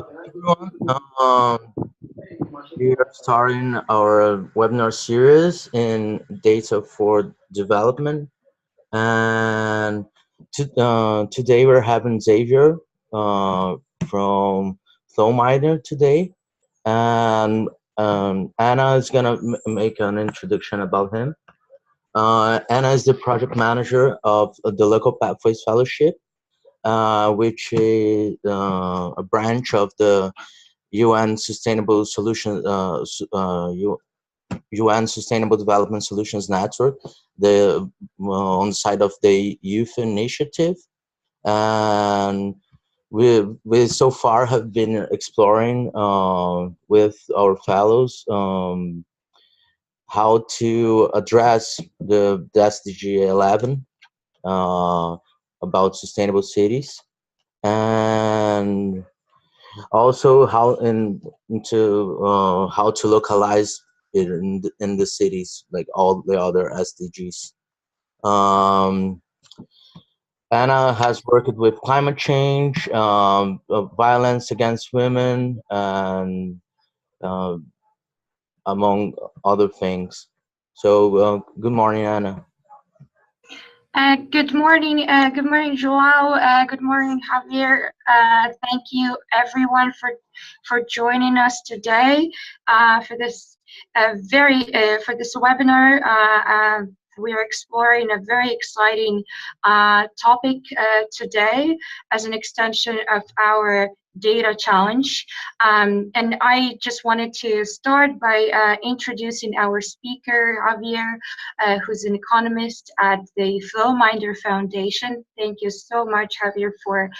Everyone. We are starting our webinar series in data for development, and today we're having Xavier from Vollenweider today, and Anna is gonna make an introduction about him. Anna is the project manager of the Local Pathways Fellowship, which is a branch of the UN Sustainable Solution UN Sustainable Development Solutions Network, the on the side of the Youth Initiative, and we so far have been exploring with our fellows how to address the SDG 11 uh, about sustainable cities, and also how to localize it in the cities like all the other SDGs. Um, Anna has worked with climate change, violence against women, and uh, among other things. So, good morning, Anna. Good morning, Joao. Good morning, Javier. Thank you, everyone, for joining us today for this for this webinar. We are exploring a very exciting topic today as an extension of our data challenge. And I just wanted to start by introducing our speaker, Javier, who's an economist at the Vollenweider Foundation. Thank you so much, Javier, for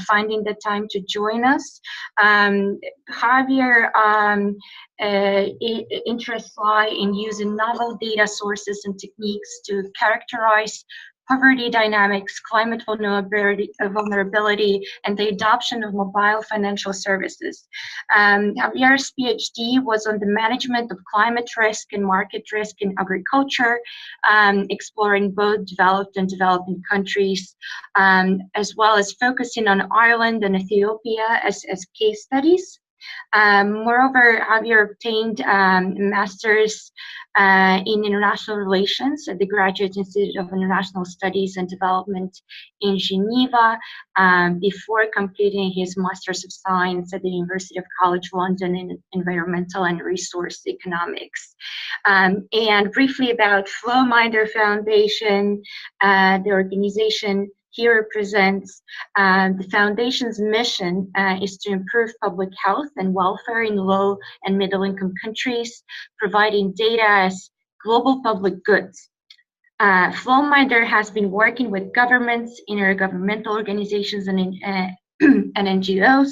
finding the time to join us. Javier interests lie in using novel data sources and techniques to characterize poverty dynamics, climate vulnerability, and the adoption of mobile financial services. Javier's PhD was on the management of climate risk and market risk in agriculture, exploring both developed and developing countries, as well as focusing on Ireland and Ethiopia as case studies. Moreover, Javier obtained a master's in international relations at the Graduate Institute of International Studies and Development in Geneva before completing his Master's of Science at the University of College London in Environmental and Resource Economics. And briefly about Vollenweider Foundation, the organization here represents the foundation's mission is to improve public health and welfare in low and middle income countries, providing data as global public goods. Vollenweider has been working with governments, intergovernmental organizations, and NGOs,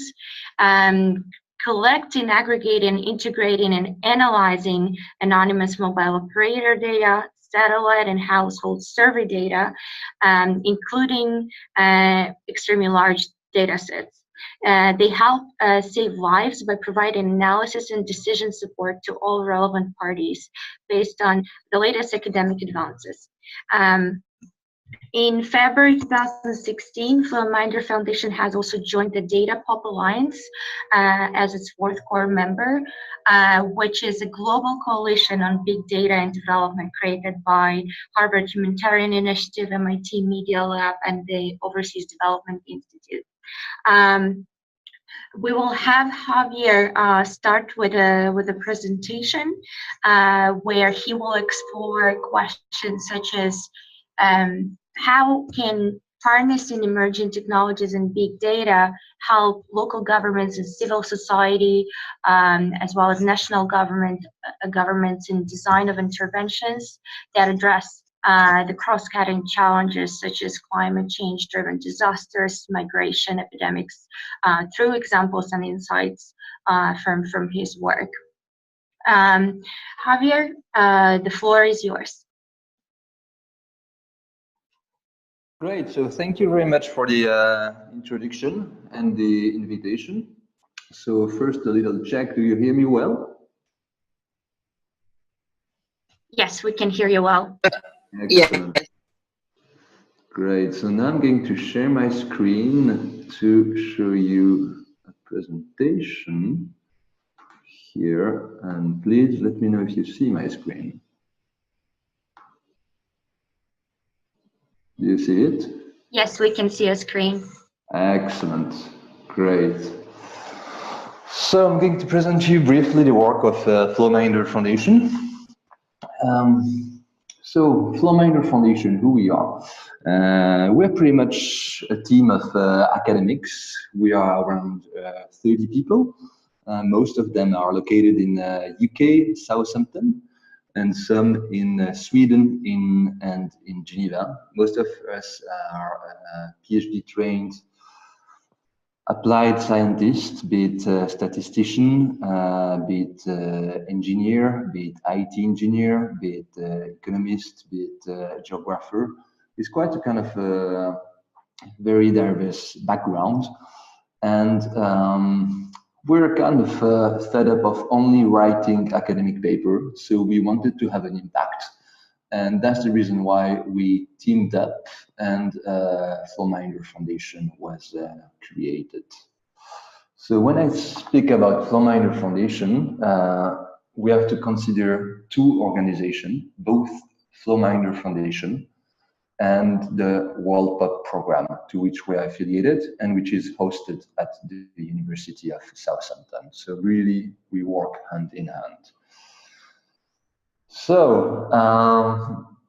collecting, aggregating, integrating, and analyzing anonymous mobile operator data, satellite and household survey data, including extremely large data sets. They help save lives by providing analysis and decision support to all relevant parties based on the latest academic advances. In February 2016, Vollenweider Foundation has also joined the Data Pop Alliance as its fourth core member, which is a global coalition on big data and development created by Harvard Humanitarian Initiative, MIT Media Lab, and the Overseas Development Institute. We will have Javier start with a presentation where he will explore questions such as how can harnessing emerging technologies and big data help local governments and civil society, as well as national governments in design of interventions that address the cross-cutting challenges such as climate change-driven disasters, migration, epidemics, through examples and insights from his work. Javier, the floor is yours. Great, so thank you very much for the introduction and the invitation. So first a little check, do you hear me well? Yes, we can hear you well. Excellent. Yeah. Great, so now I'm going to share my screen to show you a presentation here, and please let me know if you see my screen. Do you see it? Yes, we can see a screen. Excellent, great. So I'm going to present to you briefly the work of Flowminder Foundation. So Flowminder Foundation, who we are? We're pretty much a team of academics. We are around 30 people. Most of them are located in UK, Southampton, and some in Sweden and in Geneva. Most of us are Ph.D. trained applied scientists, be it statistician, be it engineer, be it IT engineer, be it economist, be it geographer. It's quite a kind of very diverse background. And we're kind of fed up of only writing academic paper, so we wanted to have an impact. And that's the reason why we teamed up and Flowminder Foundation was created. So when I speak about Flowminder Foundation, we have to consider two organizations, both Flowminder Foundation and the World Pop program, to which we are affiliated and which is hosted at the University of Southampton. So really, we work hand in hand. So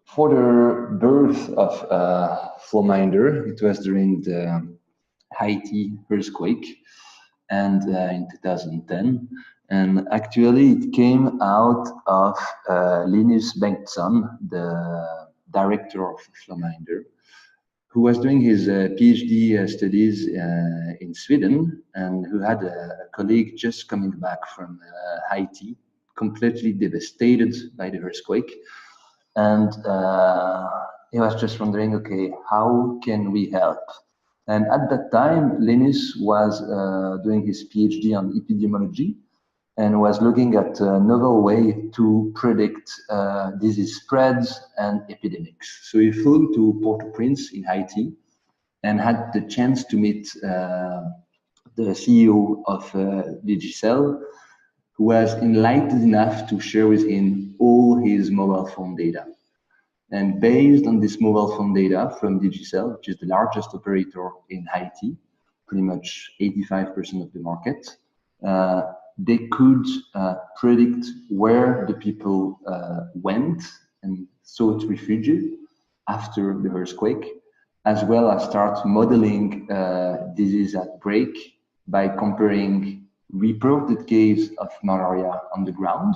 for the birth of Flowminder, it was during the Haiti earthquake and in 2010. And actually it came out of Linus Bengtsson, the director of Flowminder, who was doing his PhD studies in Sweden and who had a colleague just coming back from Haiti, completely devastated by the earthquake. And he was just wondering, okay, how can we help? And at that time, Linus was doing his PhD on epidemiology and was looking at a novel way to predict disease spreads and epidemics. So he flew to Port-au-Prince in Haiti and had the chance to meet the CEO of Digicel, who was enlightened enough to share with him all his mobile phone data. And based on this mobile phone data from Digicel, which is the largest operator in Haiti, pretty much 85% of the market, they could predict where the people went and sought refuge after the earthquake, as well as start modeling disease outbreak by comparing reported case of malaria on the ground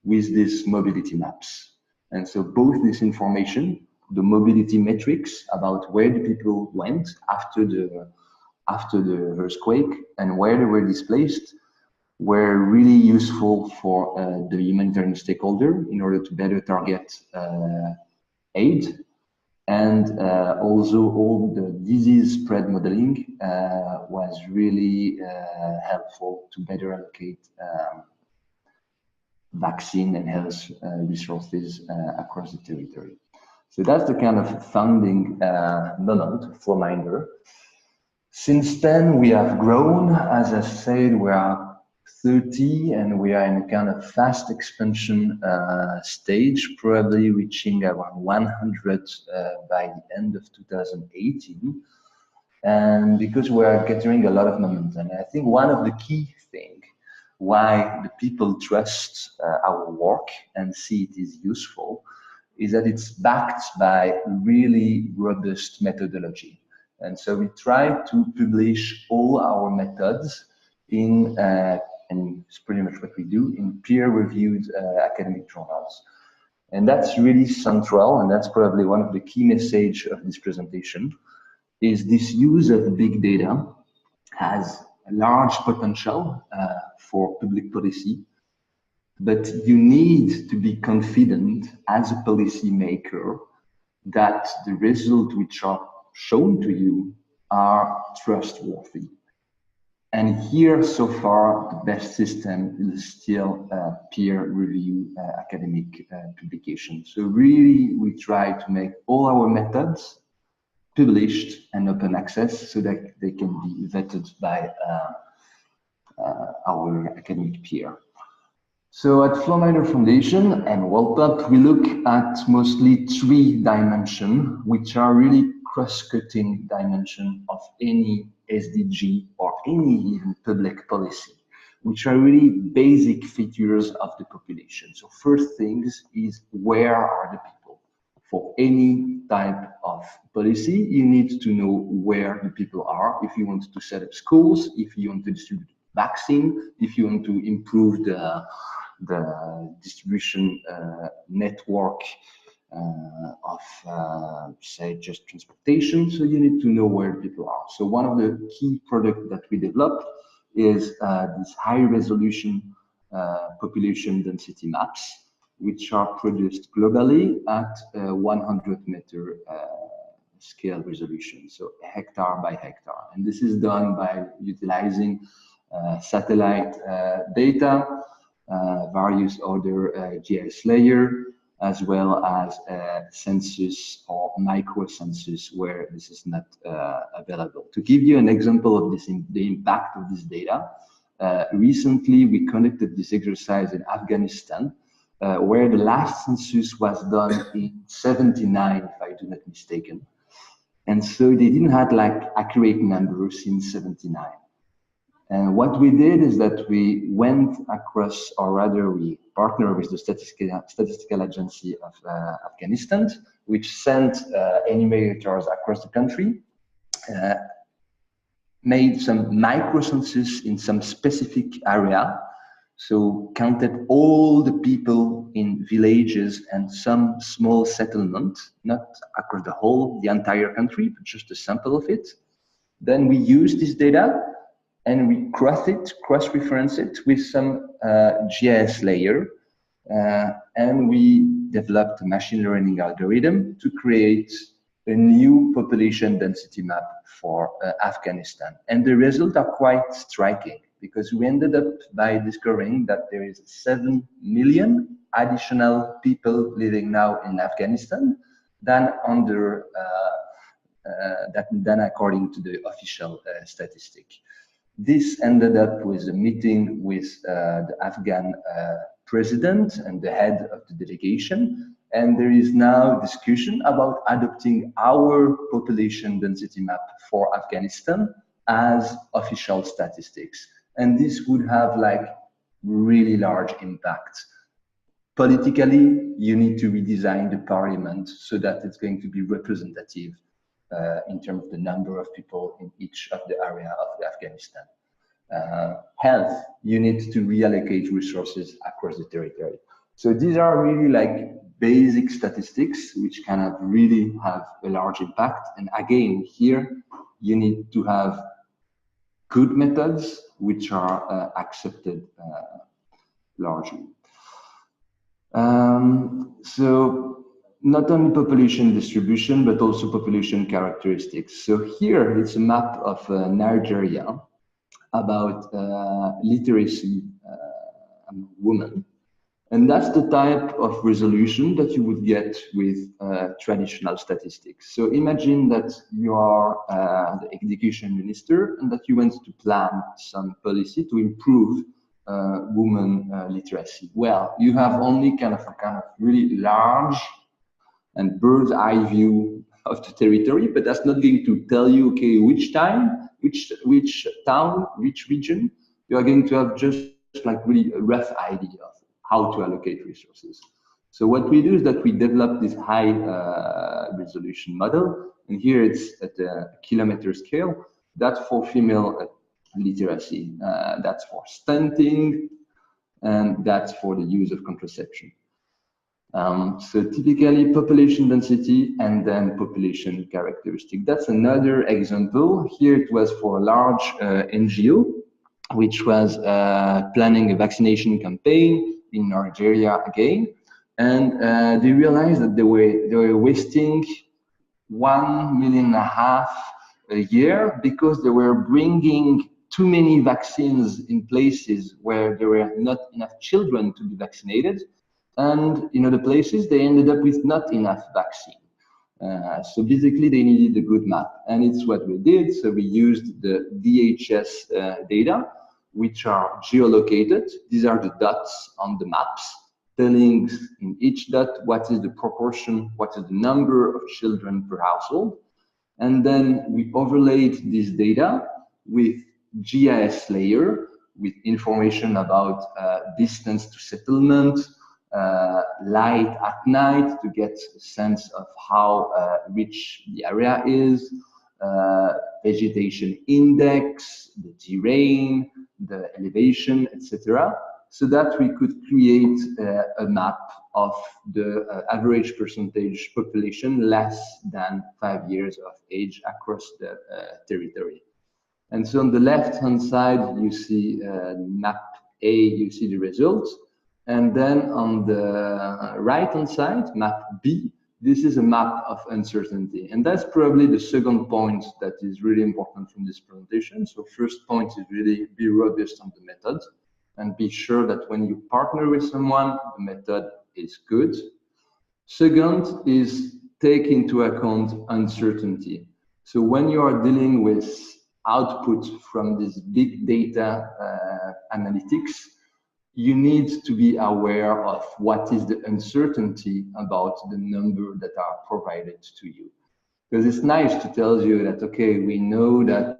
with these mobility maps. And so both this information, the mobility metrics about where the people went after the earthquake and where they were displaced, were really useful for the humanitarian stakeholder in order to better target aid. And also all the disease spread modeling was really helpful to better allocate vaccine and health resources across the territory. So that's the kind of founding moment for Flowminder. Since then, we have grown. As I said, we are 30 and we are in a kind of fast expansion stage, probably reaching around 100 by the end of 2018. And because we are gathering a lot of momentum, I think one of the key things why the people trust our work and see it is useful is that it's backed by really robust methodology. And so we try to publish all our methods in, and it's pretty much what we do, in peer-reviewed academic journals. And that's really central, and that's probably one of the key messages of this presentation, is this use of big data has a large potential for public policy, but you need to be confident as a policy maker that the results which are shown to you are trustworthy. And here, so far, the best system is still peer review academic publication. So really, we try to make all our methods published and open access so that they can be vetted by our academic peer. So at Flowminer Foundation and WorldUp, we look at mostly 3 dimensions, which are really cross-cutting dimension of any SDG or any even public policy, which are really basic features of the population. So first things is, where are the people? For any type of policy, you need to know where the people are. If you want to set up schools, if you want to distribute vaccine, if you want to improve the distribution network of, say, just transportation, so you need to know where people are. So one of the key products that we developed is this high-resolution population density maps, which are produced globally at 100-meter scale resolution, so hectare by hectare. And this is done by utilizing satellite data, various other GIS layer, as well as census or micro census where this is not available. To give you an example of this, the impact of this data, recently we conducted this exercise in Afghanistan, where the last census was done in 79, if I do not mistaken. And so they didn't have like accurate numbers in 79. And what we did is that we went across, or rather we partnered with the statistical agency of Afghanistan, which sent enumerators across the country, made some micro census in some specific area, so counted all the people in villages and some small settlement, not across the entire country, but just a sample of it. Then we used this data and we cross-reference it with some GIS layer, and we developed a machine learning algorithm to create a new population density map for Afghanistan. And the results are quite striking, because we ended up by discovering that there is 7 million additional people living now in Afghanistan than according to the official statistic. This ended up with a meeting with the Afghan president and the head of the delegation, and there is now discussion about adopting our population density map for Afghanistan as official statistics. And this would have like really large impact. Politically, you need to redesign the parliament so that it's going to be representative in terms of the number of people in each of the area of the Afghanistan. Health, you need to reallocate resources across the territory. So these are really like basic statistics which kind of really have a large impact. And again, here you need to have good methods which are accepted largely. So not only population distribution, but also population characteristics. So here it's a map of Nigeria about literacy among women. And that's the type of resolution that you would get with traditional statistics. So imagine that you are the education minister and that you want to plan some policy to improve women literacy. Well, you have only kind of really large and bird's eye view of the territory, but that's not going to tell you, okay, which time, which town, which region. You are going to have just like really a rough idea of how to allocate resources. So what we do is that we develop this high resolution model, and here it's at a kilometer scale. That's for female literacy, that's for stunting, and that's for the use of contraception. So typically population density and then population characteristic. That's another example. Here it was for a large NGO, which was planning a vaccination campaign in Nigeria again. And they realized that they were wasting 1.5 million a year because they were bringing too many vaccines in places where there were not enough children to be vaccinated. And in other places, they ended up with not enough vaccine. So basically, they needed a good map. And it's what we did. So we used the DHS data which are geolocated. These are the dots on the maps, telling in each dot what is the proportion, what is the number of children per household. And then we overlaid this data with GIS layer, with information about distance to settlement, light at night to get a sense of how rich the area is, vegetation index, the terrain, the elevation, etc., so that we could create a map of the average percentage population less than 5 years of age across the territory. And so on the left-hand side, you see map A, you see the results. And then on the right-hand side, map B, this is a map of uncertainty. And that's probably the second point that is really important from this presentation. So first point is really be robust on the method and be sure that when you partner with someone, the method is good. Second is take into account uncertainty. So when you are dealing with output from this big data analytics, you need to be aware of what is the uncertainty about the number that are provided to you. Because it's nice to tell you that, okay, we know that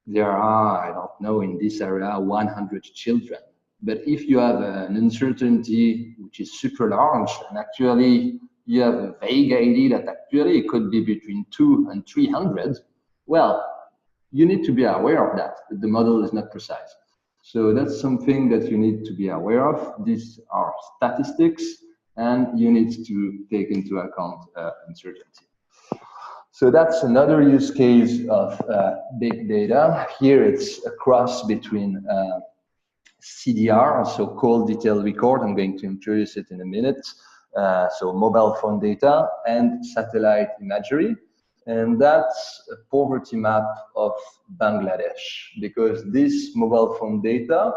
there are, I don't know, in this area, 100 children. But if you have an uncertainty which is super large, and actually you have a vague idea that actually it could be between 200 and 300, well, you need to be aware of that the model is not precise. So that's something that you need to be aware of. These are statistics, and you need to take into account uncertainty. So that's another use case of big data. Here it's a cross between CDR, so call detail record. I'm going to introduce it in a minute. So mobile phone data and satellite imagery. And that's a poverty map of Bangladesh, because this mobile phone data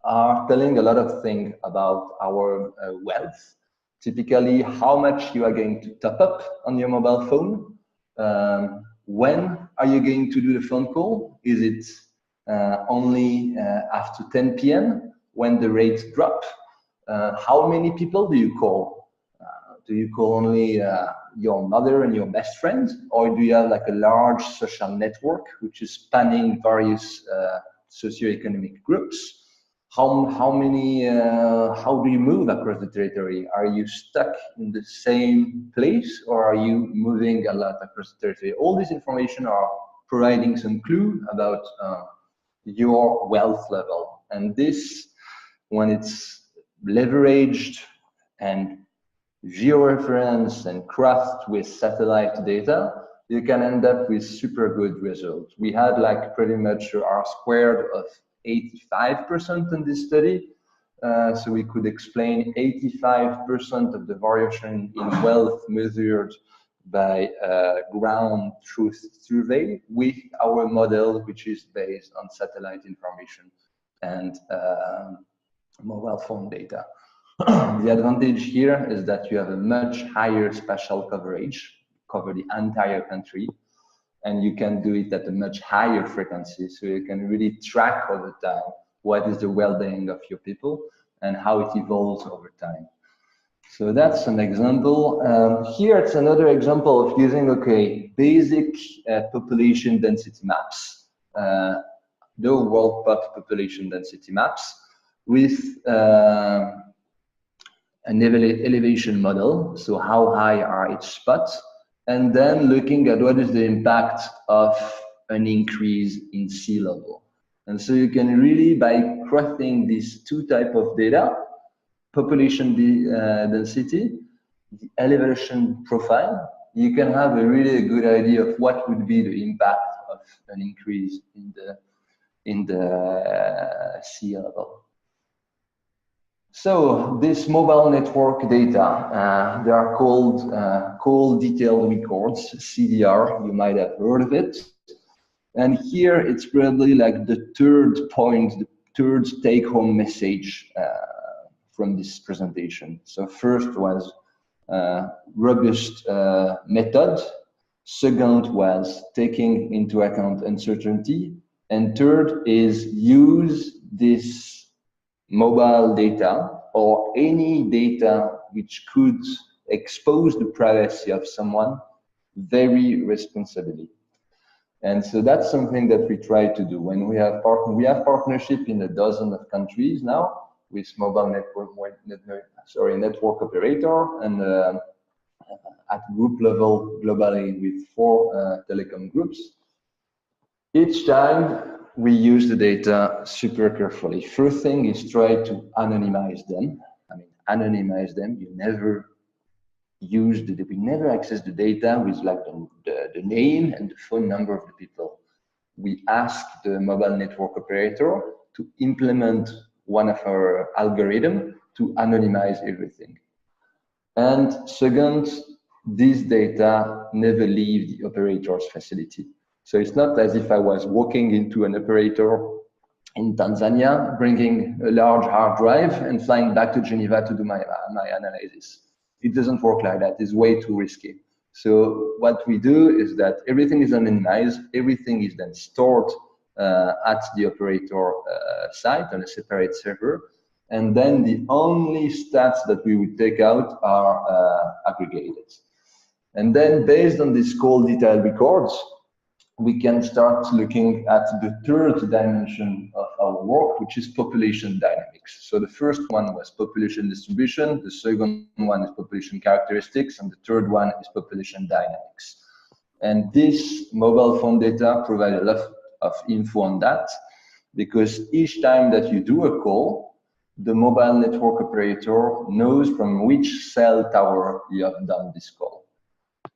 are telling a lot of things about our wealth. Typically, how much you are going to top up on your mobile phone. When are you going to do the phone call? Is it only after 10 p.m. when the rates drop? How many people do you call? Do you call only your mother and your best friend, or do you have like a large social network which is spanning various socioeconomic groups? How do you move across the territory? Are you stuck in the same place, or are you moving a lot across the territory? All this information are providing some clue about your wealth level. And this, when it's leveraged and georeference and crossed with satellite data, you can end up with super good results. We had like pretty much R squared of 85% in this study. So we could explain 85% of the variation in wealth measured by ground truth survey with our model, which is based on satellite information and mobile phone data. The advantage here is that you have a much higher spatial coverage, cover the entire country, and you can do it at a much higher frequency. So you can really track over time what is the well-being of your people and how it evolves over time. So that's an example. Here it's another example of using, okay, basic population density maps, the world population density maps with an elevation model, so how high are each spots, and then looking at what is the impact of an increase in sea level. And so you can really, by crossing these two types of data, population density, the elevation profile, you can have a really good idea of what would be the impact of an increase in the sea level. So this mobile network data, they are called call detail records, CDR, you might have heard of it. And here it's probably like the third point, the third take-home message from this presentation. So first was robust method. Second was taking into account uncertainty. And third is use this mobile data or any data which could expose the privacy of someone very responsibly. And so that's something that we try to do. When we have partnership in a dozen of countries now with mobile network operator, and at group level globally with 4 telecom groups. Each time we use the data super carefully. First thing is try to anonymize them. I mean, anonymize them. You never we never access the data with like the name and the phone number of the people. We ask the mobile network operator to implement one of our algorithms to anonymize everything. And second, this data never leave the operator's facility. So it's not as if I was walking into an operator in Tanzania, bringing a large hard drive and flying back to Geneva to do my analysis. It doesn't work like that. It's way too risky. So what we do is that everything is anonymized. Everything is then stored at the operator site on a separate server. And then the only stats that we would take out are aggregated. And then based on this call detail records, we can start looking at the third dimension of our work, which is population dynamics. So the first one was population distribution, the second one is population characteristics, and the third one is population dynamics. And this mobile phone data provides a lot of info on that, because each time that you do a call, the mobile network operator knows from which cell tower you have done this call.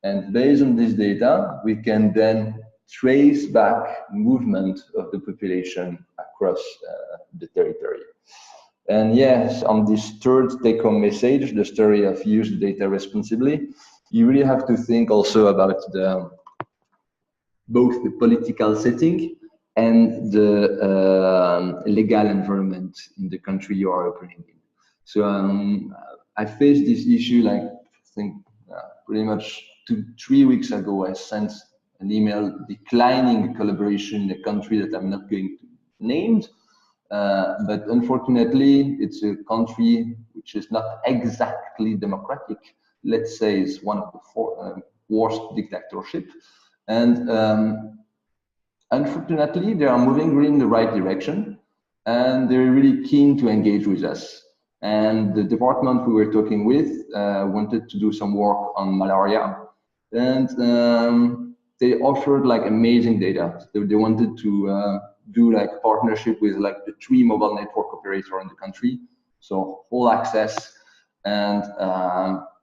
And based on this data, we can then trace back movement of the population across the territory. And yes, on this third take-home message, the story of use the data responsibly, you really have to think also about both the political setting and the legal environment in the country you are operating in. So I faced this issue, like I think pretty much 3 weeks ago. I sent an email declining collaboration in a country that I'm not going to name, but unfortunately, it's a country which is not exactly democratic. Let's say it's one of the worst dictatorship, and unfortunately, they are moving really in the right direction, and they're really keen to engage with us. And the department we were talking with wanted to do some work on malaria, and they offered like amazing data. They wanted to do like partnership with like the 3 mobile network operator in the country, so full access, and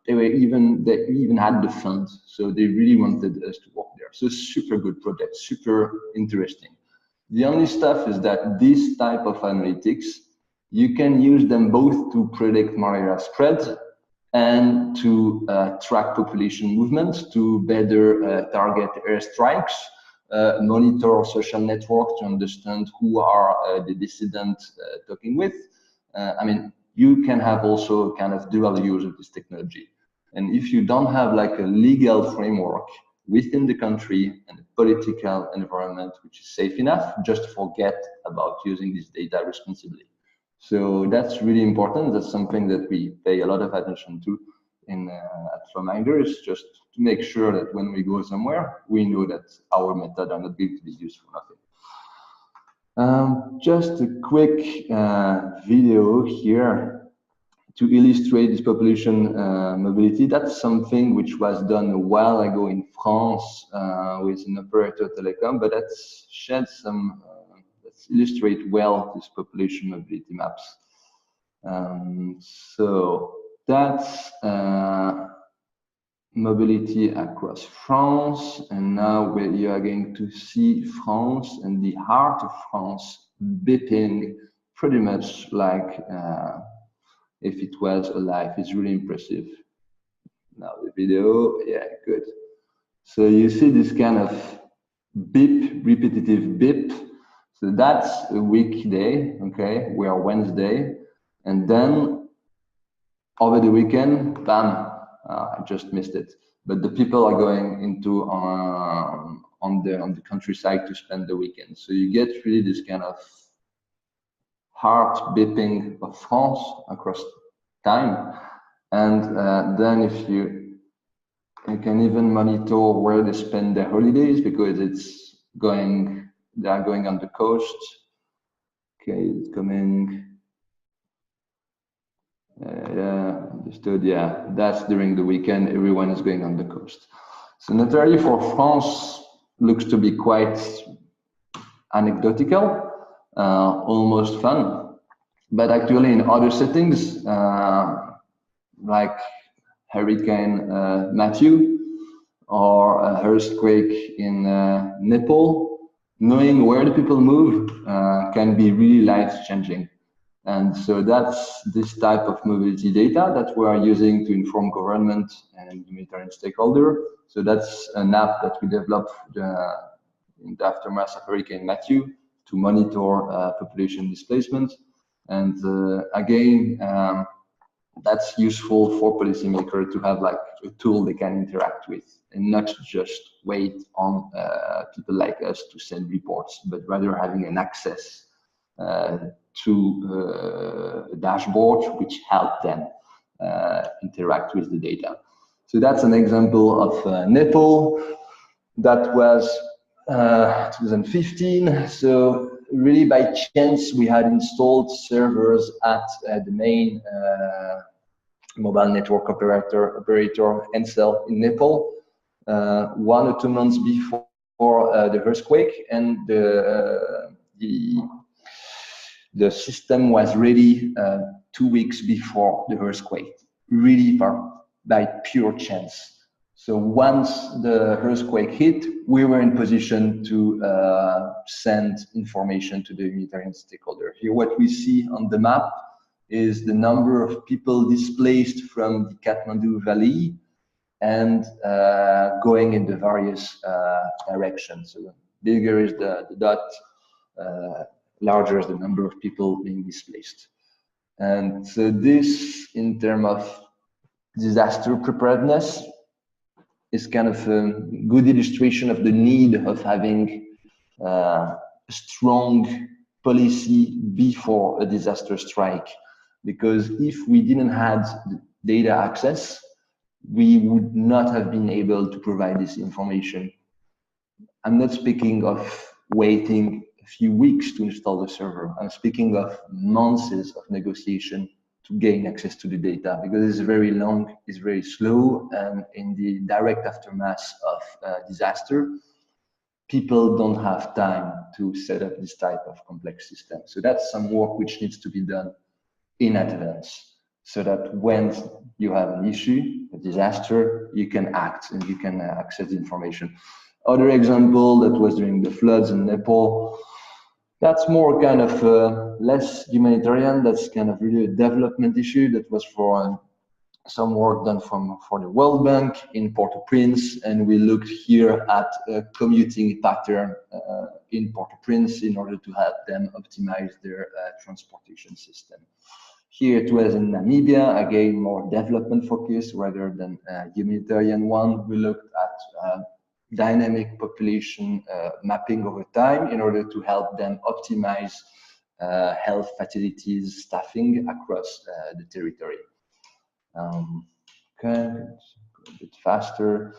they even had the funds, so they really wanted us to work there. So super good project, super interesting. The only stuff is that this type of analytics, you can use them both to predict malaria spread and to track population movements, to better target airstrikes, monitor social networks to understand who are the dissidents talking with. I mean, you can have also kind of dual use of this technology. And if you don't have like a legal framework within the country and the political environment which is safe enough, just forget about using this data responsibly. So that's really important. That's something that we pay a lot of attention to at Vollenweider, is just to make sure that when we go somewhere, we know that our method are not going to be used for nothing. Just a quick video here to illustrate this population mobility. That's something which was done a while ago in France with an operator telecom, but that's shed some illustrate well this population mobility maps. So that's mobility across France, and now you are going to see France and the heart of France beeping pretty much like if it was alive. It's really impressive. Now the video, yeah, good. So you see this kind of beep, repetitive beep. So that's a weekday, okay? We are Wednesday. And then over the weekend, bam, I just missed it. But the people are going into on on the countryside to spend the weekend. So you get really this kind of heart beeping of France across time. And then if you can even monitor where they spend their holidays, because they are going on the coast. Okay, it's coming. Yeah, understood. Yeah, that's during the weekend. Everyone is going on the coast. So naturally for France, looks to be quite anecdotal, almost fun. But actually in other settings, like Hurricane Matthew or a earthquake in Nepal, knowing where the people move can be really life-changing. And so that's this type of mobility data that we are using to inform government and humanitarian stakeholder. So that's an app that we developed in the aftermath of Hurricane Matthew to monitor population displacement. And again, that's useful for policymakers to have like a tool they can interact with and not just wait on people like us to send reports, but rather having an access to a dashboard which help them interact with the data. So that's an example of Nepal. That was 2015. So really by chance, we had installed servers at the main mobile network operator Ncell in Nepal 1 or 2 months before the earthquake, and the system was ready 2 weeks before the earthquake, really by pure chance. So once the earthquake hit, we were in position to send information to the humanitarian stakeholder. Here, what we see on the map is the number of people displaced from the Kathmandu Valley and going in the various directions. So bigger is the dot, larger is the number of people being displaced. And so this, in terms of disaster preparedness, is kind of a good illustration of the need of having a strong policy before a disaster strike. Because if we didn't have data access, we would not have been able to provide this information. I'm not speaking of waiting a few weeks to install the server. I'm speaking of months of negotiation to gain access to the data, because it's very long, it's very slow, and in the direct aftermath of disaster, people don't have time to set up this type of complex system. So that's some work which needs to be done in advance, so that when you have an issue, a disaster, you can act and you can access the information. Other example that was during the floods in Nepal, that's more kind of less humanitarian, that's kind of really a development issue. That was for some work done for the World Bank in Port-au-Prince, and we looked here at a commuting pattern in Port-au-Prince in order to help them optimize their transportation system. Here it was in Namibia, again more development focused rather than humanitarian one. We looked at dynamic population mapping over time in order to help them optimize health facilities staffing across the territory. Okay, a bit faster.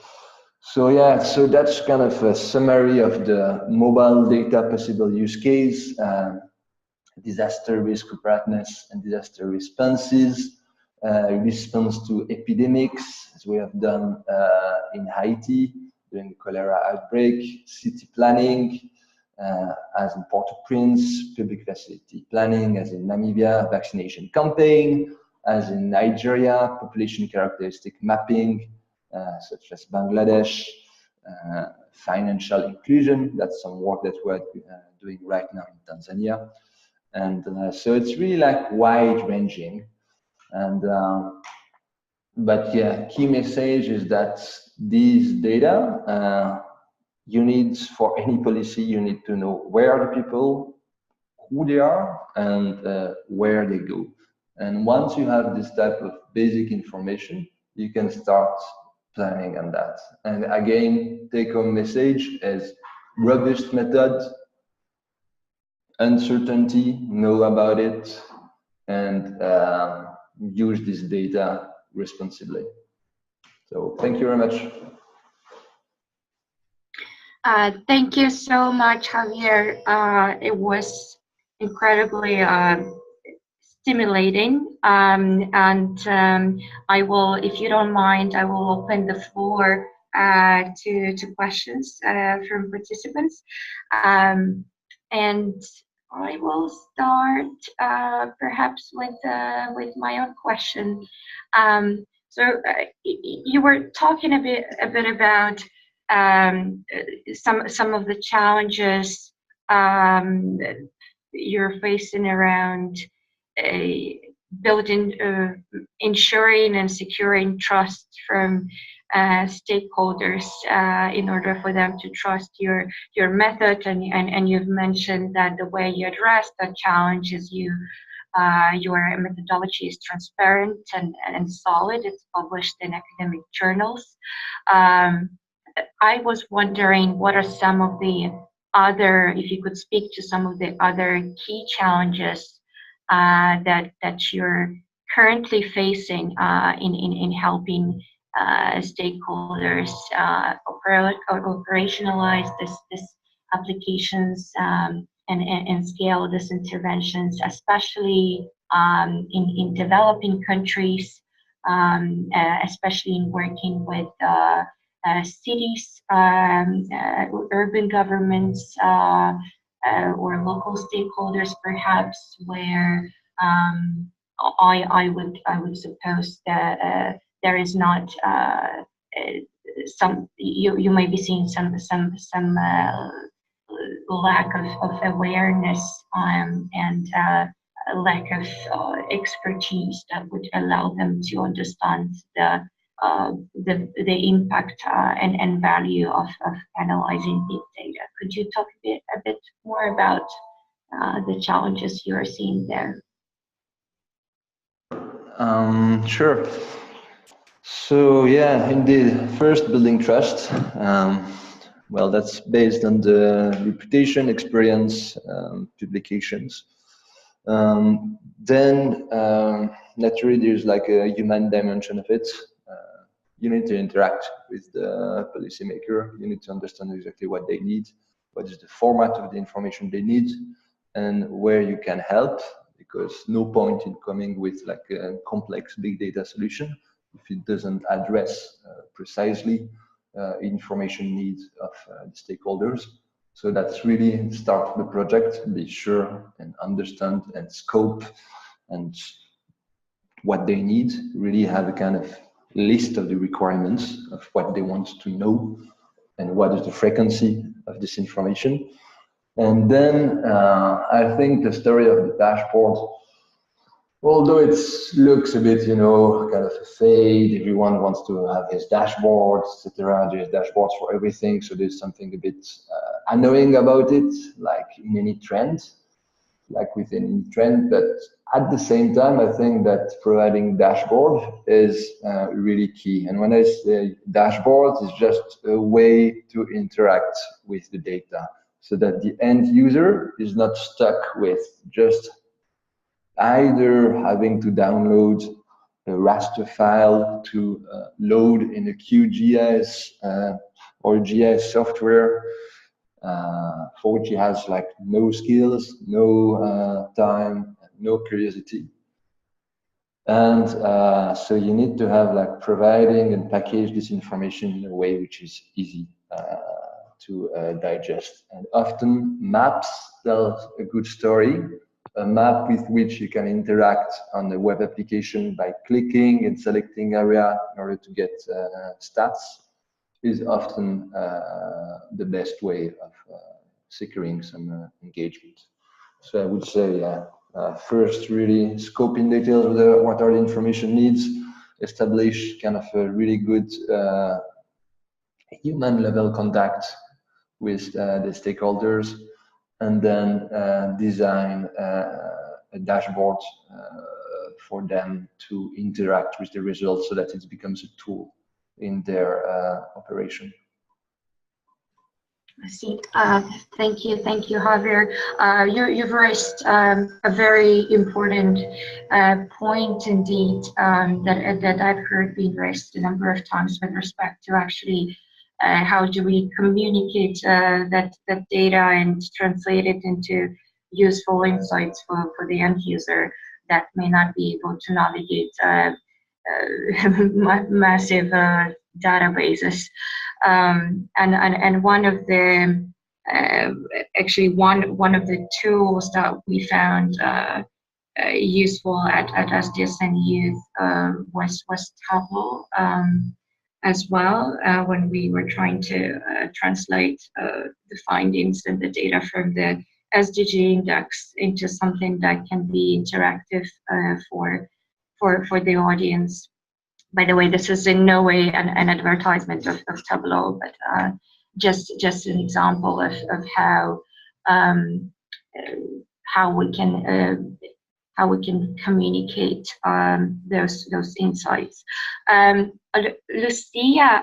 So yeah, so that's kind of a summary of the mobile data possible use case, disaster risk preparedness and disaster responses, response to epidemics, as we have done in Haiti during the cholera outbreak, city planning, as in Port-au-Prince, public facility planning, as in Namibia, vaccination campaign, as in Nigeria, population characteristic mapping, such as Bangladesh, financial inclusion, that's some work that we're doing right now in Tanzania. And so it's really like wide ranging. And but yeah, key message is that these data, you need, for any policy, you need to know where are the people, who they are, and where they go. And once you have this type of basic information, you can start planning on that. And again, take-home message is robust method, uncertainty, know about it, and use this data responsibly. So thank you very much. Thank you so much, Javier. It was incredibly stimulating. I will, if you don't mind, I will open the floor to questions from participants. And I will start perhaps with my own question. So you were talking a bit about some of the challenges you're facing around building, ensuring and securing trust from stakeholders in order for them to trust your method, and you've mentioned that the way you address that challenge is your methodology is transparent and solid. It's published in academic journals. I was wondering, what are some of the other, if you could speak to some of the other key challenges that you're currently facing in helping stakeholders operationalize this applications and scale these interventions, especially in developing countries, especially in working with cities, urban governments, or local stakeholders, perhaps, where I would suppose that there is not some, you may be seeing some lack of awareness and lack of expertise that would allow them to understand the impact and value of analyzing big data. Could you talk a bit more about the challenges you are seeing there? Sure. So yeah, indeed, first, building trust. Well, that's based on the reputation, experience, publications. Then naturally, there's like a human dimension of it. You need to interact with the policymaker. You need to understand exactly what they need, what is the format of the information they need, and where you can help. Because no point in coming with like a complex big data solution if it doesn't address precisely information needs of the stakeholders. So that's really start the project, be sure and understand and scope and what they need, really have a kind of list of the requirements of what they want to know and what is the frequency of this information. And then I think the story of the dashboard, although it looks a bit, kind of a fade, everyone wants to have his dashboards, etc. There's dashboards for everything, so there's something a bit annoying about it, like in any trend, but at the same time, I think that providing dashboard is really key. And when I say dashboard, it's just a way to interact with the data so that the end user is not stuck with just either having to download a raster file to load in a QGIS or GIS software for which he has like no skills, no time, no curiosity. And so you need to have like providing and package this information in a way which is easy to digest. And often maps tell a good story, a map with which you can interact on the web application by clicking and selecting area in order to get stats is often the best way of securing some engagement. So I would say, first, really scope in detail what are the information needs, establish kind of a really good human level contact with the stakeholders, and then design a dashboard for them to interact with the results so that it becomes a tool in their operation. I see. Thank you, Javier. You've raised a very important point indeed, that I've heard being raised a number of times with respect to actually how do we communicate that data and translate it into useful insights for the end user that may not be able to navigate massive databases. And one of the actually one of the tools that we found useful at SDS and Youth was Tableau as well, when we were trying to translate the findings and the data from the SDG index into something that can be interactive for the audience. By the way, this is in no way an advertisement of Tableau, but just an example of how we can communicate those insights. Lucia,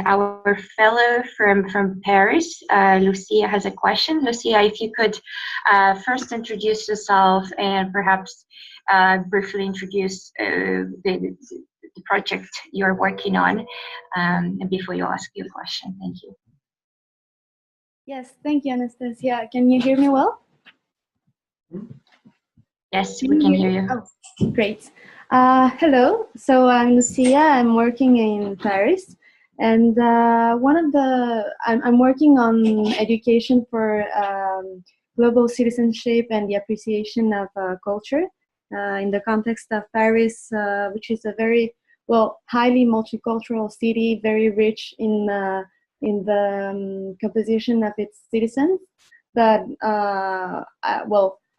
our fellow from Paris, Lucia has a question. Lucia, if you could first introduce yourself and perhaps briefly introduce the project you're working on, and before you ask your question. Thank you. Yes, thank you, Anastasia. Can you hear me well? Yes, we can hear you. Oh, great. Hello. So I'm Lucia. I'm working in Paris, and I'm working on education for global citizenship and the appreciation of culture in the context of Paris, which is a very highly multicultural city, very rich in the composition of its citizens. But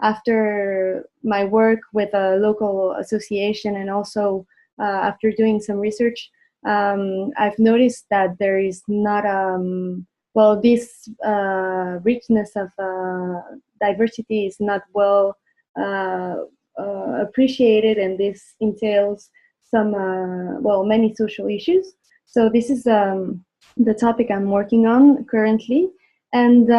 after my work with a local association and also after doing some research, I've noticed that there is not this richness of diversity is not well appreciated, and this entails some many social issues. So this is the topic I'm working on currently. And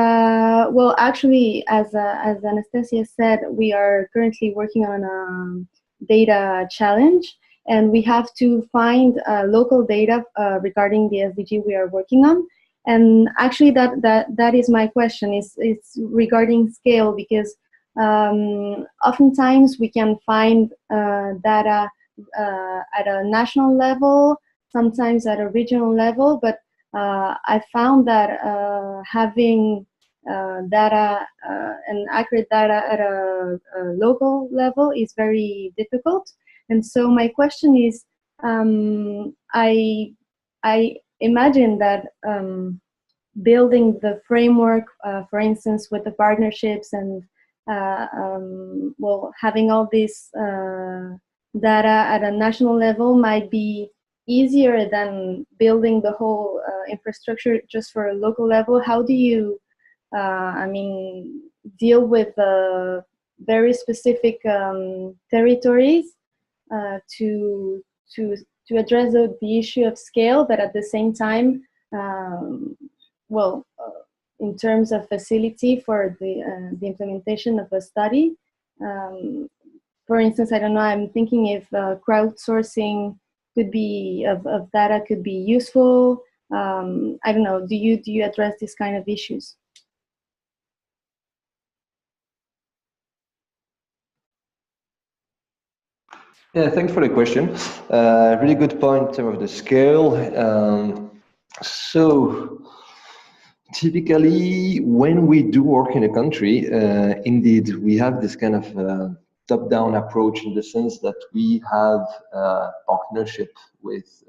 actually, as Anastasia said, we are currently working on a data challenge, and we have to find local data regarding the SDG we are working on. And actually, that is my question. It's regarding scale, because oftentimes we can find data at a national level, sometimes at a regional level, but I found that having data and accurate data at a local level is very difficult. And so my question is, I imagine that building the framework, for instance, with the partnerships and having all this data at a national level might be easier than building the whole infrastructure just for a local level. How do you, deal with very specific territories to address the issue of scale, but at the same time, in terms of facility for the implementation of a study? For instance, I don't know, I'm thinking if crowdsourcing could be of data could be useful. I don't know. Do you address this kind of issues? Yeah, thanks for the question. Really good point in terms of the scale. So typically, when we do work in a country, indeed, we have this kind of top-down approach, in the sense that we have a partnership with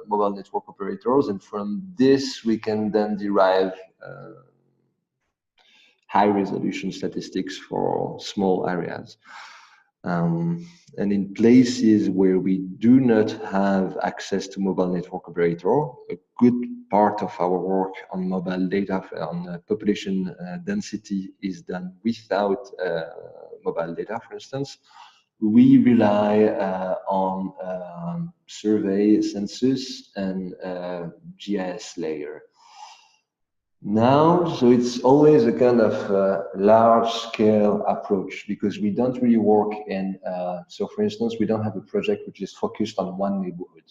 mobile network operators, and from this we can then derive high-resolution statistics for small areas. And in places where we do not have access to mobile network operator, a good part of our work on mobile data, on population density, is done without mobile data, for instance. we rely on survey, census, and GIS layer. Now, so it's always a kind of large-scale approach because we don't really work in, so for instance, we don't have a project which is focused on one neighborhood.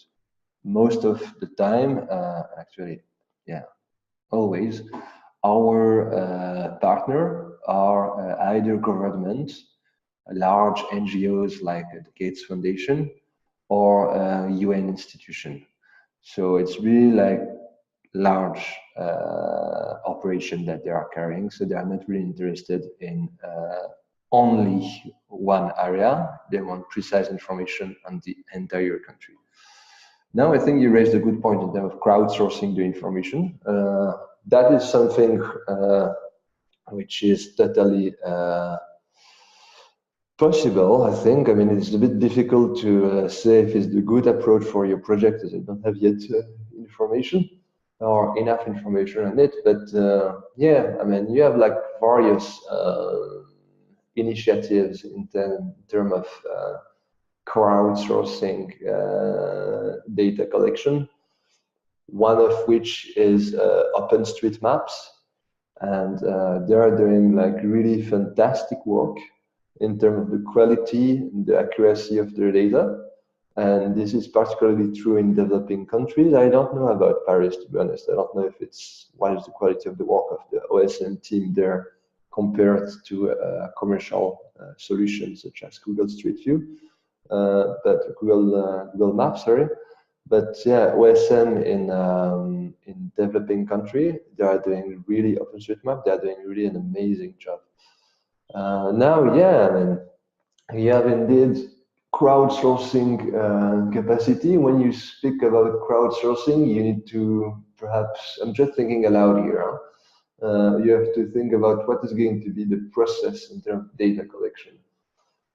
Most of the time, actually, yeah, always, our partner are either government, large NGOs like the Gates Foundation, or UN institution. So it's really like large operation that they are carrying. So they are not really interested in only one area. They want precise information on the entire country. Now, I think you raised a good point in terms of crowdsourcing the information. That is something which is totally possible, I think. I mean, it's a bit difficult to say if it's the good approach for your project, as I don't have yet information or enough information on it. But yeah, I mean, you have like various initiatives in terms of crowdsourcing data collection. One of which is OpenStreetMaps, and they are doing like really fantastic work in terms of the quality and the accuracy of their data. And this is particularly true in developing countries. I don't know about Paris, to be honest. I don't know if what is the quality of the work of the OSM team there compared to commercial solutions such as Google Street View, but Google Maps, sorry. But yeah, OSM in developing country, they are doing really OpenStreetMap. They are doing really an amazing job. Now, yeah, I mean, we have indeed crowdsourcing capacity. When you speak about crowdsourcing, you need to perhaps, I'm just thinking aloud here, you have to think about what is going to be the process in terms of data collection.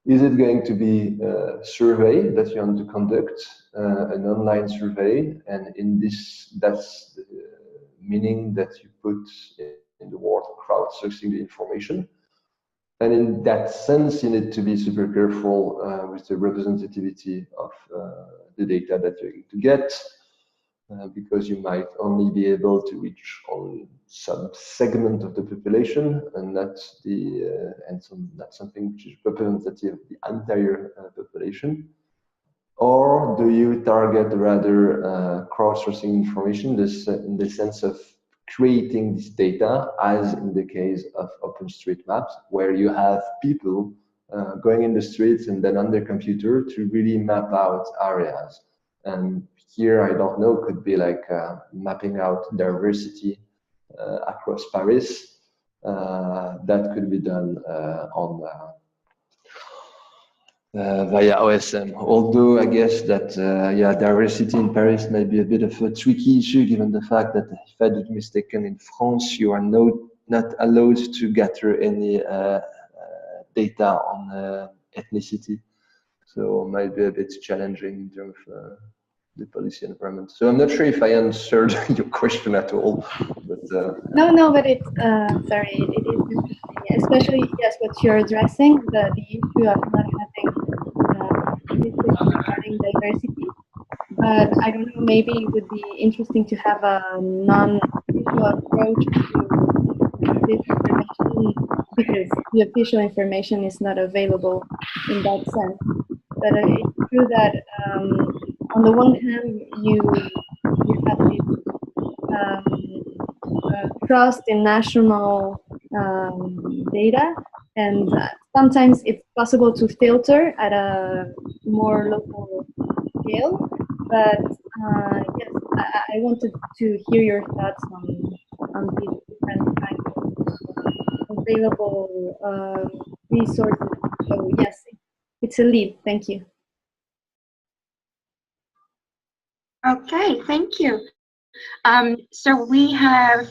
Is it going to be a survey that you want to conduct, an online survey, and in this, that's the meaning that you put in the word crowdsourcing the information. And in that sense, you need to be super careful with the representativity of the data that you're going to get, because you might only be able to reach only some segment of the population, and not not something which is representative of the entire population. Or do you target rather crowdsourcing information, in the sense of creating this data, as in the case of OpenStreetMaps, where you have people going in the streets and then on their computer to really map out areas. And here, I don't know, could be like mapping out diversity across Paris. That could be done via OSM. Although I guess that yeah, diversity in Paris may be a bit of a tricky issue, given the fact that, if I'm not mistaken, in France you are not allowed to gather any data on ethnicity, so it might be a bit challenging in terms of the policy environment. So I'm not sure if I answered your question at all, but no, but it's sorry, it is interesting, especially yes, what you're addressing, the issue of not having statistics regarding diversity. But I don't know, maybe it would be interesting to have a non-official approach to this information, because the official information is not available in that sense. But it's true that on the one hand, you have this trust in national data, and sometimes it's possible to filter at a more local scale. But yes, I wanted to hear your thoughts on these different kinds of available resources. So yes, it's a lead. Thank you. Okay, thank you. So we have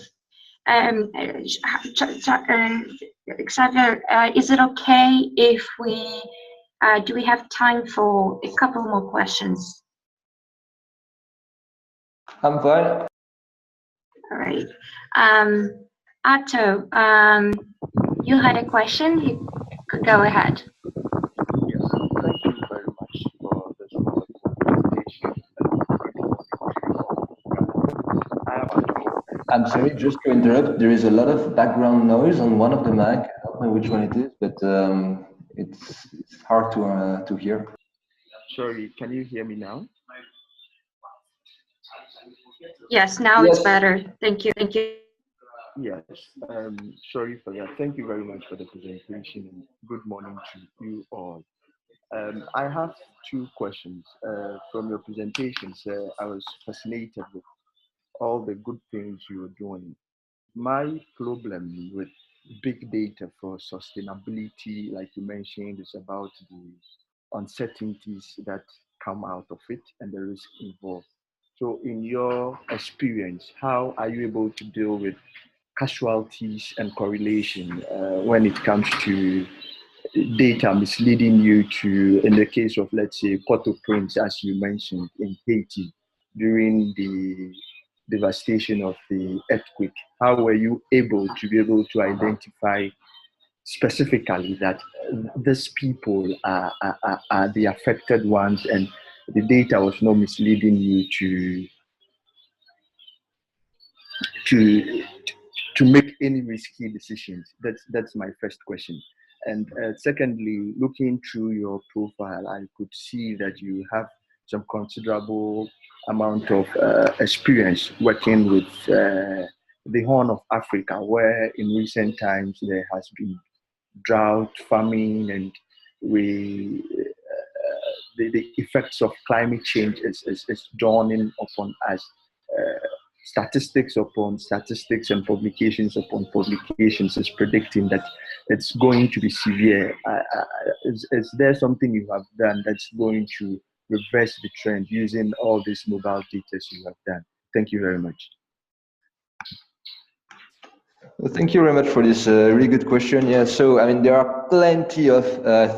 Xavier, is it okay if we do we have time for a couple more questions? I'm fine. All right. Otto, you had a question? You could go ahead. Yes, thank I'm sorry, just to interrupt. There is a lot of background noise on one of the mic. I don't know which one it is, but it's hard to hear. Sorry, can you hear me now? Yes, now it's better. Thank you. Thank you. Yes, sorry for that. Thank you very much for the presentation and good morning to you all. I have two questions. From your presentation, sir, I was fascinated with all the good things you were doing. My problem with big data for sustainability, like you mentioned, is about the uncertainties that come out of it and the risk involved. So, in your experience, how are you able to deal with casualties and correlation when it comes to data misleading you to, in the case of, let's say, Port-au-Prince, as you mentioned, in Haiti during the devastation of the earthquake? How were you able to identify specifically that these people are the affected ones, and the data was not misleading you to to make any risky decisions? That's my first question. And secondly, looking through your profile, I could see that you have some considerable amount of experience working with the Horn of Africa, where in recent times there has been drought, famine, and the effects of climate change is dawning upon us. Statistics upon statistics and publications upon publications is predicting that it's going to be severe. Is there something you have done that's going to reverse the trend using all these mobile data you have done? Thank you very much. Well, thank you very much for this really good question. Yeah, so I mean, there are plenty of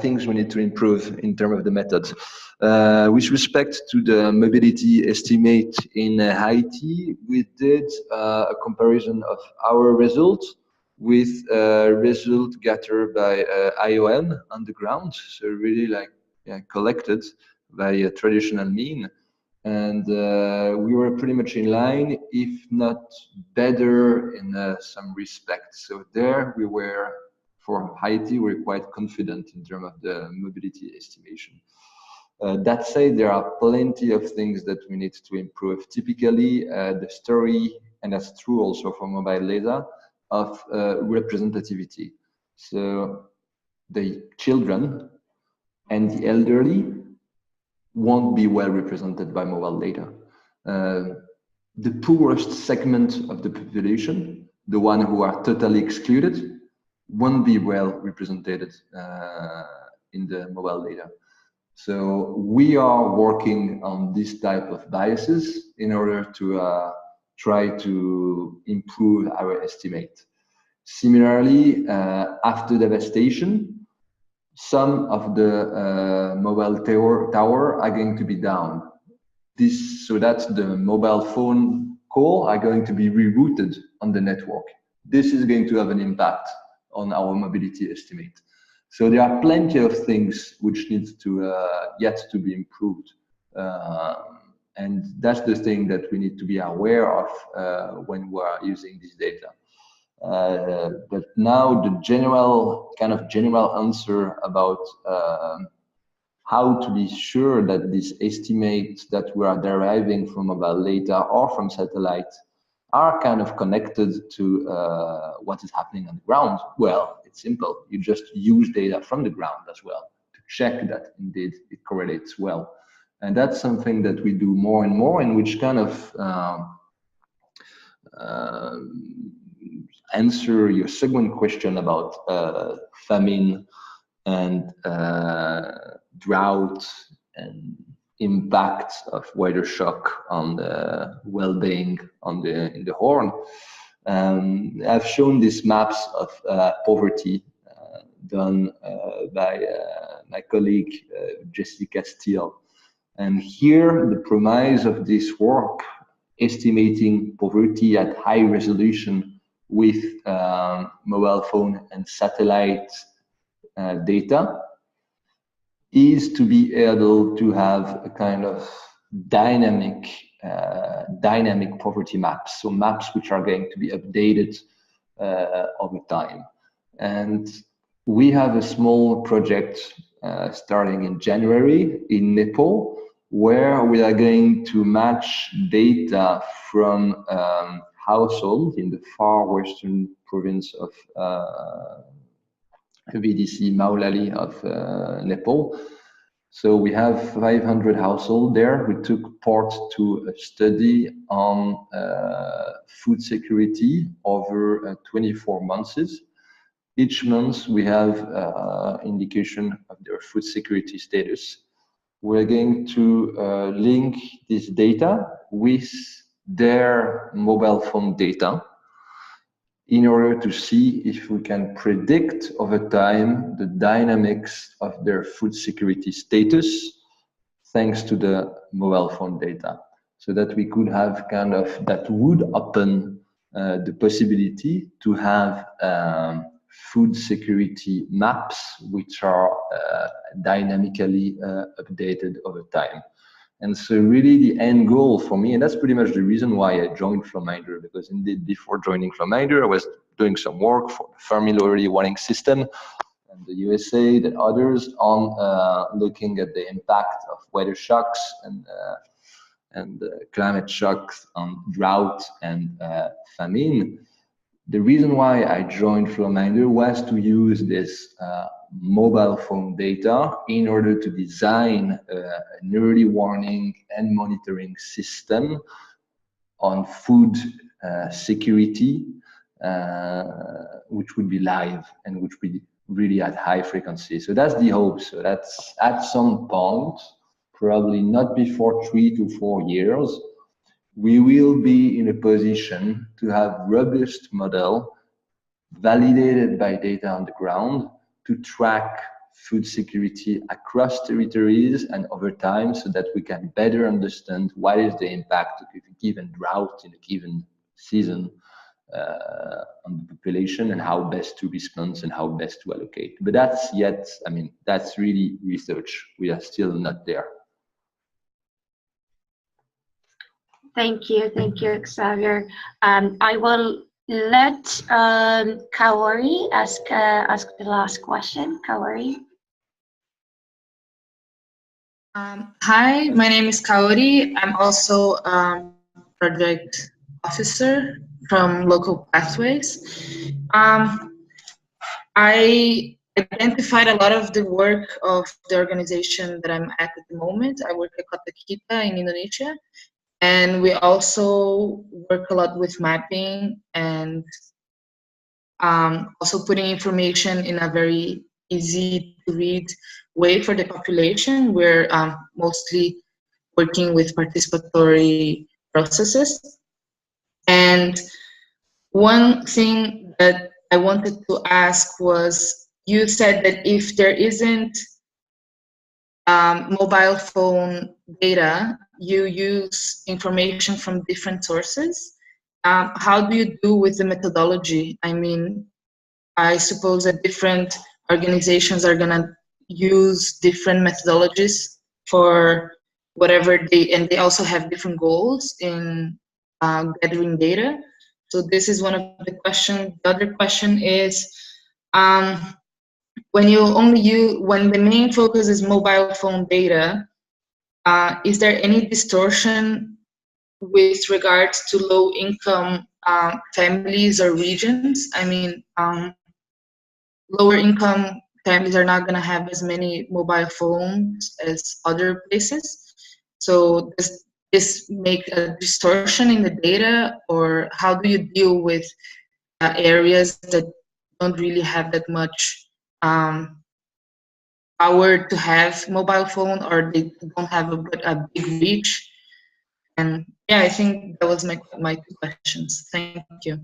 things we need to improve in terms of the methods. With respect to the mobility estimate in Haiti, we did a comparison of our results with results gathered by IOM on the ground, so really like collected by a traditional mean. And we were pretty much in line, if not better in some respects. So there we were, for Haiti, we're quite confident in terms of the mobility estimation. That said, there are plenty of things that we need to improve. Typically, the story, and that's true also for mobile data, of representativity. So the children and the elderly won't be well represented by mobile data. The poorest segment of the population, the one who are totally excluded, won't be well represented in the mobile data. So we are working on this type of biases in order to try to improve our estimate. Similarly, after devastation, some of the mobile tower are going to be down. So that the mobile phone call are going to be rerouted on the network. This is going to have an impact on our mobility estimate. So there are plenty of things which need to yet to be improved. And that's the thing that we need to be aware of when we are using this data. But now the general answer about how to be sure that these estimates that we are deriving from mobile data or from satellite are kind of connected to what is happening on the ground. Well, it's simple. You just use data from the ground as well to check that indeed it correlates well. And that's something that we do more and more, and which kind of answer your second question about famine and drought and impact of weather shock on the well-being in the Horn. I've shown these maps of poverty done by my colleague Jessica Steele. And here the premise of this work, estimating poverty at high resolution with mobile phone and satellite data, is to be able to have a kind of dynamic dynamic poverty maps, so maps which are going to be updated over time. And we have a small project starting in January in Nepal, where we are going to match data from households in the far western province of VDC Maulali of Nepal. So we have 500 households there. We took part to a study on food security over 24 months. Each month we have indication of their food security status. We're going to link this data with their mobile phone data in order to see if we can predict over time the dynamics of their food security status thanks to the mobile phone data, so that we could have kind of, that would open the possibility to have food security maps which are dynamically updated over time. And so really the end goal for me, and that's pretty much the reason why I joined Flowminder, because indeed before joining Flowminder, I was doing some work for the Fermi Early Warning System and the USA and others on looking at the impact of weather shocks and climate shocks on drought and famine. The reason why I joined Flowminder was to use this mobile phone data in order to design an early warning and monitoring system on food security, which would be live and which would be really at high frequency. So that's the hope. So that's at some point, probably not before 3 to 4 years, we will be in a position to have robust model validated by data on the ground to track food security across territories and over time, so that we can better understand what is the impact of a given drought in a given season on the population, and how best to respond and how best to allocate. But that's yet, I mean, that's really research. We are still not there. Thank you, Xavier. I will let Kaori ask the last question. Kaori. Hi, my name is Kaori. I'm also project officer from Local Pathways. I identified a lot of the work of the organization that I'm at the moment. I work at Kota Kita in Indonesia. And we also work a lot with mapping and also putting information in a very easy to read way for the population. We're mostly working with participatory processes. And one thing that I wanted to ask was, you said that if there isn't mobile phone data, you use information from different sources. How do you do with the methodology? I mean, I suppose that different organizations are gonna use different methodologies for whatever and they also have different goals in gathering data. So this is one of the questions. The other question is, when the main focus is mobile phone data, is there any distortion with regards to low-income families or regions? I mean, lower-income families are not going to have as many mobile phones as other places. So does this make a distortion in the data, or how do you deal with areas that don't really have that much power to have mobile phone, or they don't have a big reach? And yeah, I think that was my two questions. Thank you.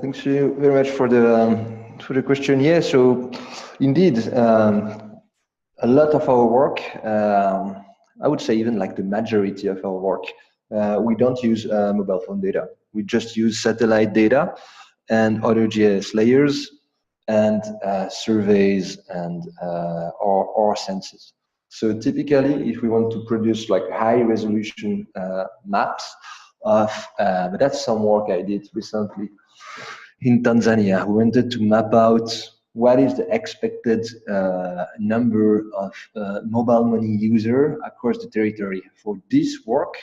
Thanks very much for the question. Yeah, so indeed, a lot of our work, I would say even like the majority of our work, we don't use mobile phone data. We just use satellite data and other GIS layers and surveys and or census. So typically, if we want to produce like high resolution maps of, but that's some work I did recently in Tanzania. We wanted to map out what is the expected number of mobile money user across the territory. For this work,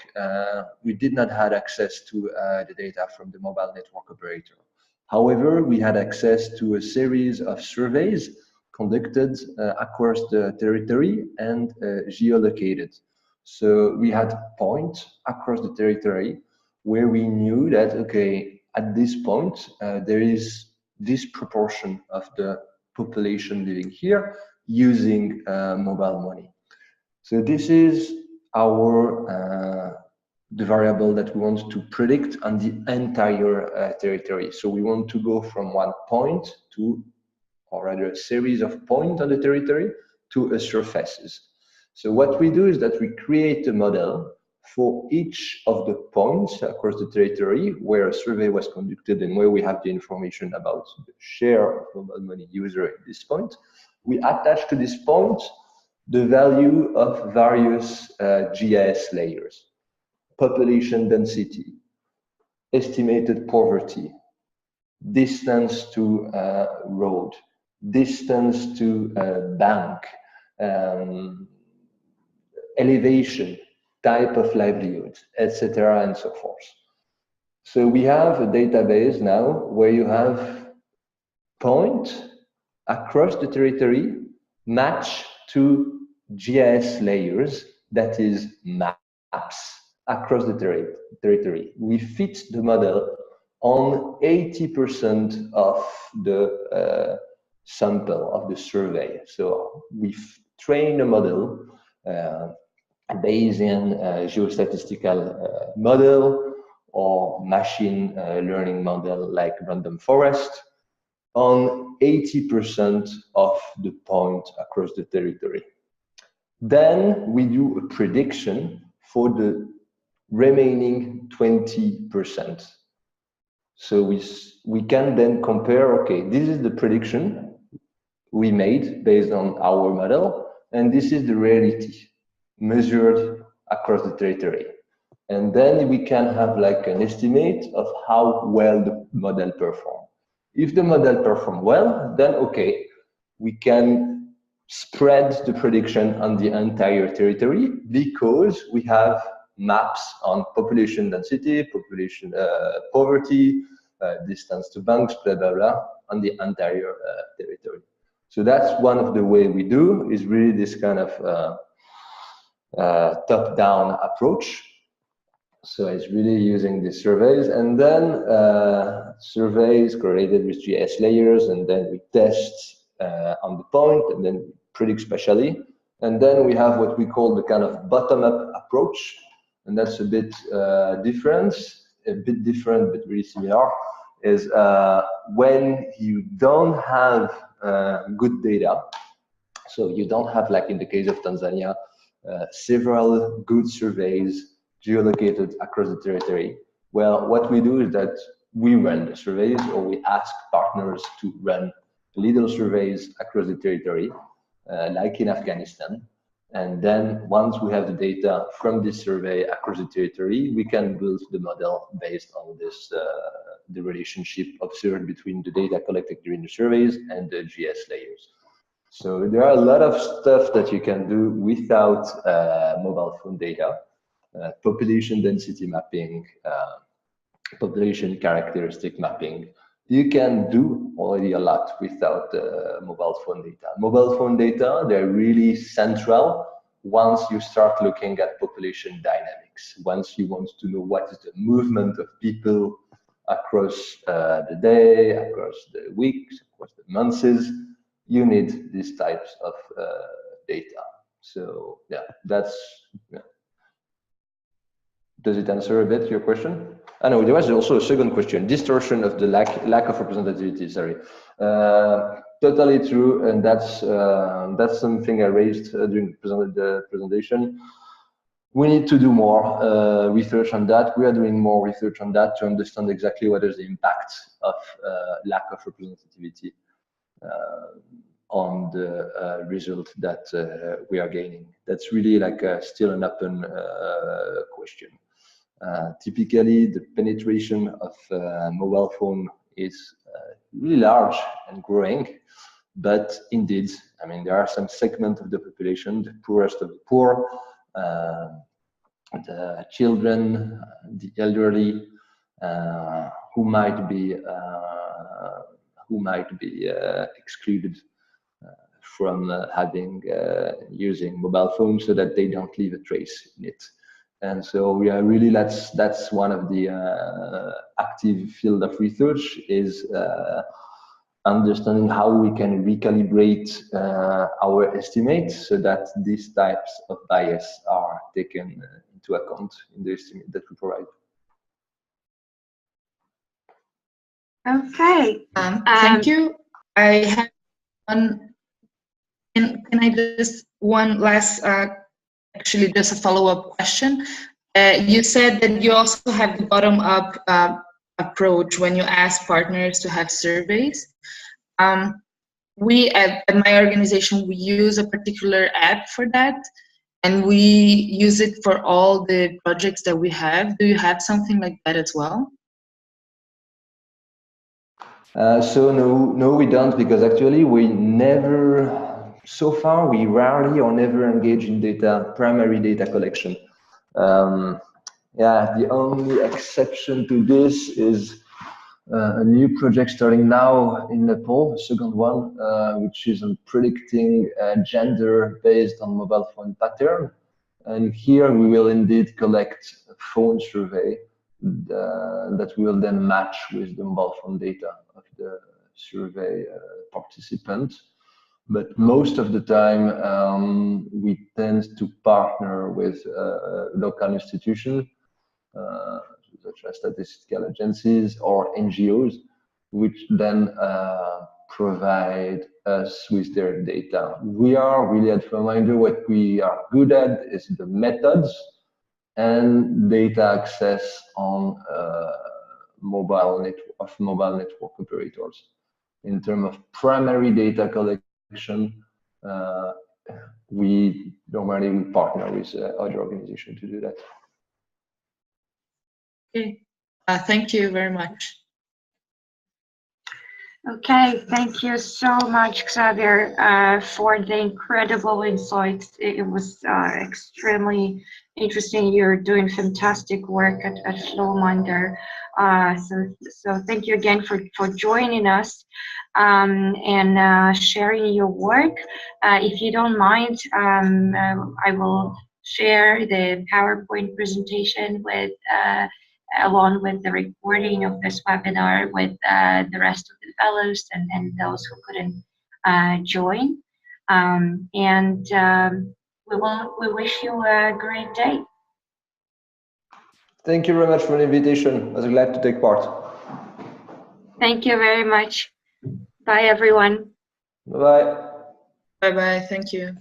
we did not have access to the data from the mobile network operator. However, we had access to a series of surveys conducted across the territory and geolocated. So we had points across the territory where we knew that, okay, at this point, there is this proportion of the population living here using mobile money. So this is our the variable that we want to predict on the entire territory. So we want to go from one point to, or rather a series of points on the territory to a surfaces. So what we do is that we create a model for each of the points across the territory where a survey was conducted and where we have the information about the share of mobile money user at this point. We attach to this point the value of various GIS layers: population density, estimated poverty, distance to road, distance to bank, elevation, type of livelihood, etc., and so forth. So we have a database now where you have points across the territory matched to GIS layers, that is maps, across the territory. We fit the model on 80% of the sample of the survey. So we train a model Bayesian geostatistical model or machine learning model like random forest on 80% of the point across the territory. Then we do a prediction for the remaining 20%. So we can then compare, okay, this is the prediction we made based on our model, and this is the reality measured across the territory. And then we can have like an estimate of how well the model performed. If the model performed well, then okay, we can spread the prediction on the entire territory because we have maps on population density, population poverty, distance to banks, blah, blah, blah, on the entire territory. So that's one of the way we do, is really this kind of top-down approach. So it's really using the surveys, and then surveys correlated with GIS layers, and then we test on the point, and then we predict spatially. And then we have what we call the kind of bottom-up approach, and that's a bit different, but really similar, is when you don't have good data, so you don't have, like in the case of Tanzania, several good surveys geolocated across the territory. Well, what we do is that we run the surveys, or we ask partners to run little surveys across the territory, like in Afghanistan. And then once we have the data from this survey across the territory, we can build the model based on this, the relationship observed between the data collected during the surveys and the GIS layers. So there are a lot of stuff that you can do without mobile phone data. Population density mapping, population characteristic mapping. You can do already a lot without mobile phone data. Mobile phone data, they're really central once you start looking at population dynamics. Once you want to know what is the movement of people across the day, across the weeks, across the months, you need these types of data. So yeah, that's, yeah. Does it answer a bit your question? I know there was also a second question: distortion of the lack of representativity. Sorry, totally true, and that's something I raised during the presentation. We need to do more research on that. We are doing more research on that to understand exactly what is the impact of lack of representativity on the result that we are gaining. That's really like still an open question. Typically, the penetration of mobile phone is really large and growing, but indeed, I mean, there are some segments of the population, the poorest of the poor, the children, the elderly, who might be excluded from using mobile phones, so that they don't leave a trace in it. And so, yeah, really, that's one of the active field of research, is understanding how we can recalibrate our estimates so that these types of bias are taken into account in the estimate that we provide. Okay. Thank you. I have one. Can I just one last, actually, just a follow-up question? You said that you also have the bottom-up approach when you ask partners to have surveys. We at my organization, we use a particular app for that, and we use it for all the projects that we have. Do you have something like that as well? So no, we don't, because actually we never, so far we rarely or never engage in primary data collection. Yeah, the only exception to this is a new project starting now in Nepal, the second one, which is on predicting gender based on mobile phone pattern. And here we will indeed collect a phone survey that will then match with the mobile phone data of the survey participant. But most of the time, we tend to partner with local institutions, such as statistical agencies or NGOs, which then provide us with their data. We are really at Vollenweider, what we are good at is the methods and data access on mobile network operators. In terms of primary data collection, we normally partner with other organizations to do that. Okay, thank you very much. Okay, thank you so much, Xavier, for the incredible insights. It was extremely interesting. You're doing fantastic work at Vollenweider. So thank you again for joining us and sharing your work. If you don't mind, I will share the PowerPoint presentation with along with the recording of this webinar with the rest of the fellows and those who couldn't join. We wish you a great day. Thank you very much for the invitation. I was glad to take part. Thank you very much. Bye, everyone. Bye-bye. Bye-bye. Thank you.